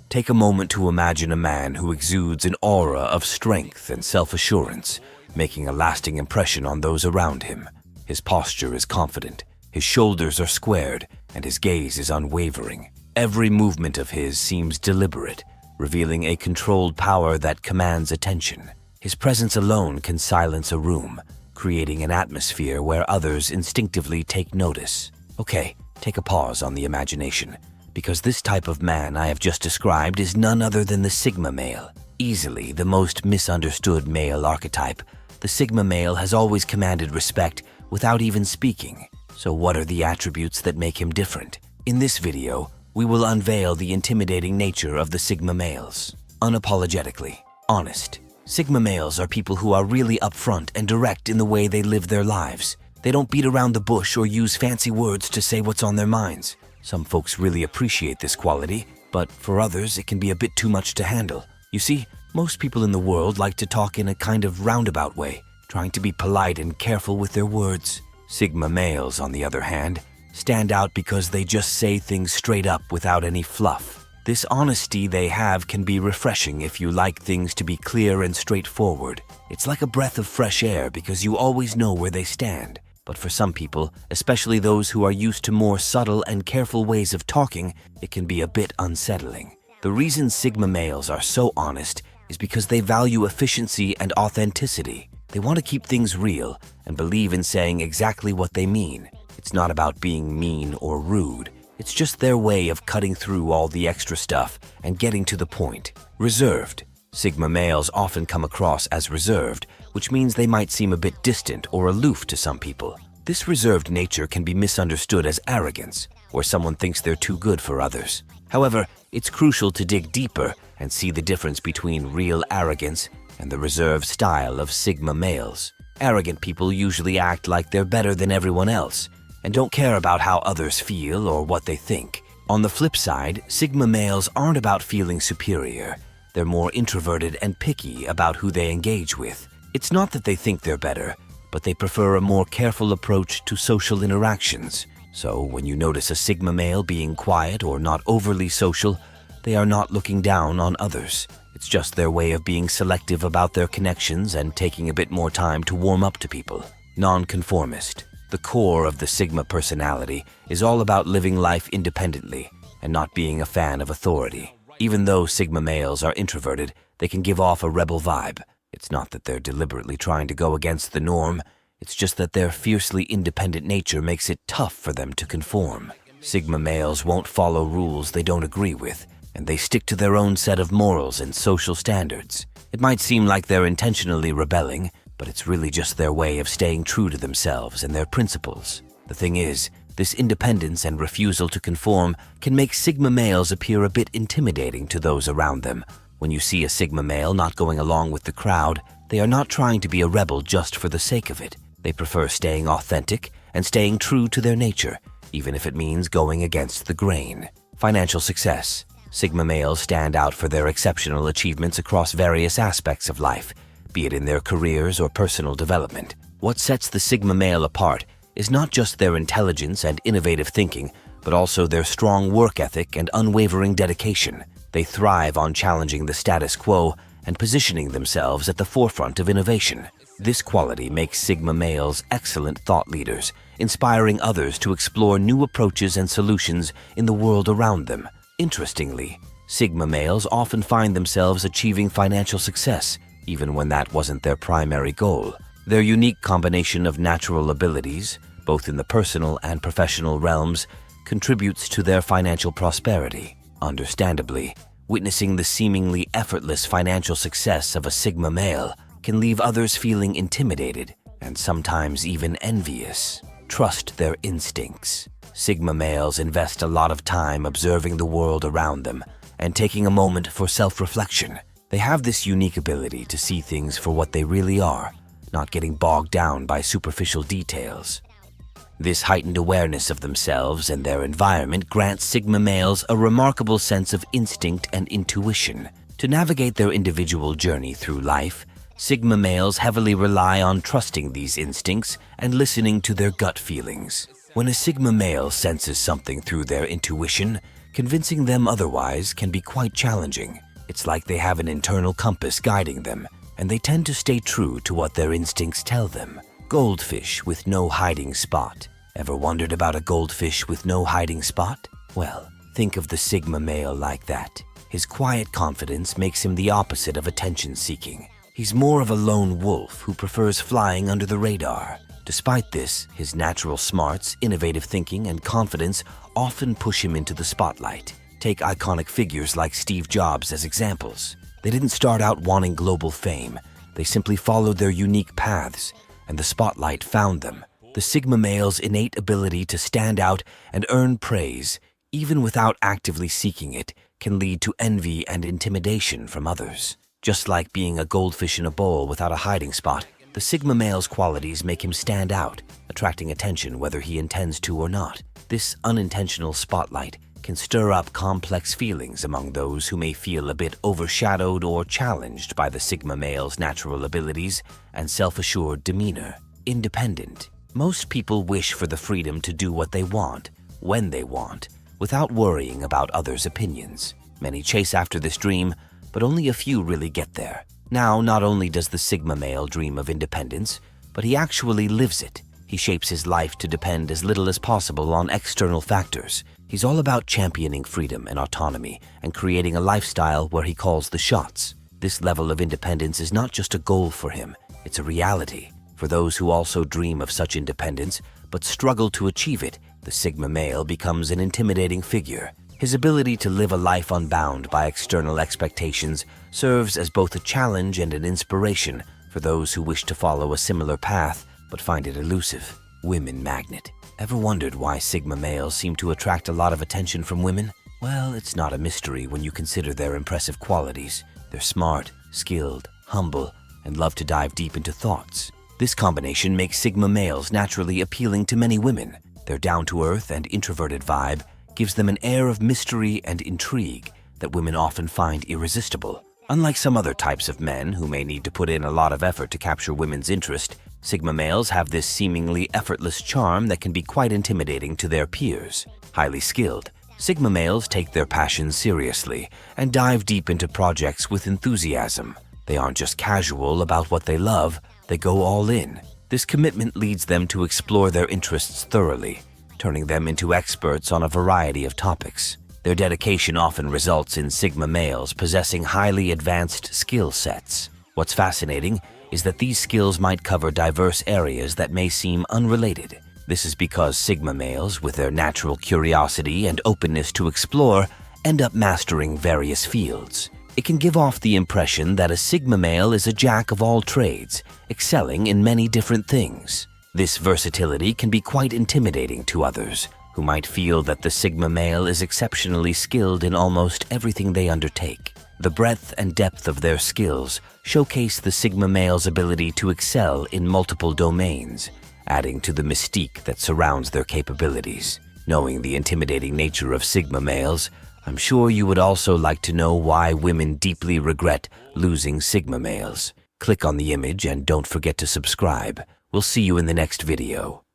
Take a moment to imagine a man who exudes an aura of strength and self-assurance, making a lasting impression on those around him. His posture is confident, his shoulders are squared, and his gaze is unwavering. Every movement of his seems deliberate, revealing a controlled power that commands attention. His presence alone can silence a room, creating an atmosphere where others instinctively take notice. Okay, take a pause on the imagination, because this type of man I have just described is none other than the Sigma male. Easily the most misunderstood male archetype, the Sigma male has always commanded respect without even speaking. So what are the attributes that make him different? In this video, we will unveil the intimidating nature of the Sigma males. Unapologetically honest. Sigma males are people who are really upfront and direct in the way they live their lives. They don't beat around the bush or use fancy words to say what's on their minds. Some folks really appreciate this quality, but for others it can be a bit too much to handle. You see, most people in the world like to talk in a kind of roundabout way, trying to be polite and careful with their words. Sigma males, on the other hand, stand out because they just say things straight up without any fluff. This honesty they have can be refreshing if you like things to be clear and straightforward. It's like a breath of fresh air because you always know where they stand. But for some people, especially those who are used to more subtle and careful ways of talking, it can be a bit unsettling. The reason Sigma males are so honest is because they value efficiency and authenticity. They want to keep things real and believe in saying exactly what they mean. It's not about being mean or rude. It's just their way of cutting through all the extra stuff and getting to the point. Reserved. Sigma males often come across as reserved, which means they might seem a bit distant or aloof to some people. This reserved nature can be misunderstood as arrogance, or someone thinks they're too good for others. However, it's crucial to dig deeper and see the difference between real arrogance and the reserved style of Sigma males. Arrogant people usually act like they're better than everyone else and don't care about how others feel or what they think. On the flip side, Sigma males aren't about feeling superior. They're more introverted and picky about who they engage with. It's not that they think they're better, but they prefer a more careful approach to social interactions. So when you notice a Sigma male being quiet or not overly social, they are not looking down on others. It's just their way of being selective about their connections and taking a bit more time to warm up to people. Nonconformist. The core of the Sigma personality is all about living life independently and not being a fan of authority. Even though Sigma males are introverted, they can give off a rebel vibe. It's not that they're deliberately trying to go against the norm, it's just that their fiercely independent nature makes it tough for them to conform. Sigma males won't follow rules they don't agree with, and they stick to their own set of morals and social standards. It might seem like they're intentionally rebelling, but it's really just their way of staying true to themselves and their principles. The thing is, this independence and refusal to conform can make Sigma males appear a bit intimidating to those around them. When you see a Sigma male not going along with the crowd, they are not trying to be a rebel just for the sake of it. They prefer staying authentic and staying true to their nature, even if it means going against the grain. Financial success. Sigma males stand out for their exceptional achievements across various aspects of life, be it in their careers or personal development. What sets the Sigma male apart is not just their intelligence and innovative thinking, but also their strong work ethic and unwavering dedication. They thrive on challenging the status quo and positioning themselves at the forefront of innovation. This quality makes Sigma males excellent thought leaders, inspiring others to explore new approaches and solutions in the world around them. Interestingly, Sigma males often find themselves achieving financial success, even when that wasn't their primary goal. Their unique combination of natural abilities, both in the personal and professional realms, contributes to their financial prosperity. Understandably, witnessing the seemingly effortless financial success of a Sigma male can leave others feeling intimidated and sometimes even envious. Trust their instincts. Sigma males invest a lot of time observing the world around them and taking a moment for self-reflection. They have this unique ability to see things for what they really are, not getting bogged down by superficial details. This heightened awareness of themselves and their environment grants Sigma males a remarkable sense of instinct and intuition. To navigate their individual journey through life, Sigma males heavily rely on trusting these instincts and listening to their gut feelings. When a Sigma male senses something through their intuition, Convincing them otherwise can be quite challenging. It's like they have an internal compass guiding them, and they tend to stay true to what their instincts tell them. Goldfish with no hiding spot. Ever wondered about a goldfish with no hiding spot? Well, think of the Sigma male like that. His quiet confidence makes him the opposite of attention-seeking. He's more of a lone wolf who prefers flying under the radar. Despite this, his natural smarts, innovative thinking, and confidence often push him into the spotlight. Take iconic figures like Steve Jobs as examples. They didn't start out wanting global fame. They simply followed their unique paths, and the spotlight found them. The Sigma male's innate ability to stand out and earn praise, even without actively seeking it, can lead to envy and intimidation from others. Just like being a goldfish in a bowl without a hiding spot, the Sigma male's qualities make him stand out, attracting attention whether he intends to or not. This unintentional spotlight can stir up complex feelings among those who may feel a bit overshadowed or challenged by the Sigma male's natural abilities and self-assured demeanor. Independent. Most people wish for the freedom to do what they want, when they want, without worrying about others' opinions. Many chase after this dream, but only a few really get there. Now, not only does the Sigma male dream of independence, but he actually lives it. He shapes his life to depend as little as possible on external factors. He's all about championing freedom and autonomy and creating a lifestyle where he calls the shots. This level of independence is not just a goal for him, it's a reality. For those who also dream of such independence but struggle to achieve it, the Sigma male becomes an intimidating figure. His ability to live a life unbound by external expectations serves as both a challenge and an inspiration for those who wish to follow a similar path but find it elusive. Women magnet. Ever wondered why Sigma males seem to attract a lot of attention from women? Well, it's not a mystery when you consider their impressive qualities. They're smart, skilled, humble, and love to dive deep into thoughts. This combination makes Sigma males naturally appealing to many women. Their down-to-earth and introverted vibe gives them an air of mystery and intrigue that women often find irresistible. Unlike some other types of men who may need to put in a lot of effort to capture women's interest, Sigma males have this seemingly effortless charm that can be quite intimidating to their peers. Highly skilled, Sigma males take their passions seriously and dive deep into projects with enthusiasm. They aren't just casual about what they love, they go all in. This commitment leads them to explore their interests thoroughly, turning them into experts on a variety of topics. Their dedication often results in Sigma males possessing highly advanced skill sets. What's fascinating is that these skills might cover diverse areas that may seem unrelated. This is because Sigma males, with their natural curiosity and openness to explore, end up mastering various fields. It can give off the impression that a Sigma male is a jack of all trades, excelling in many different things. This versatility can be quite intimidating to others, who might feel that the Sigma male is exceptionally skilled in almost everything they undertake. The breadth and depth of their skills showcase the Sigma male's ability to excel in multiple domains, adding to the mystique that surrounds their capabilities. Knowing the intimidating nature of Sigma males, I'm sure you would also like to know why women deeply regret losing Sigma males. Click on the image and don't forget to subscribe. We'll see you in the next video.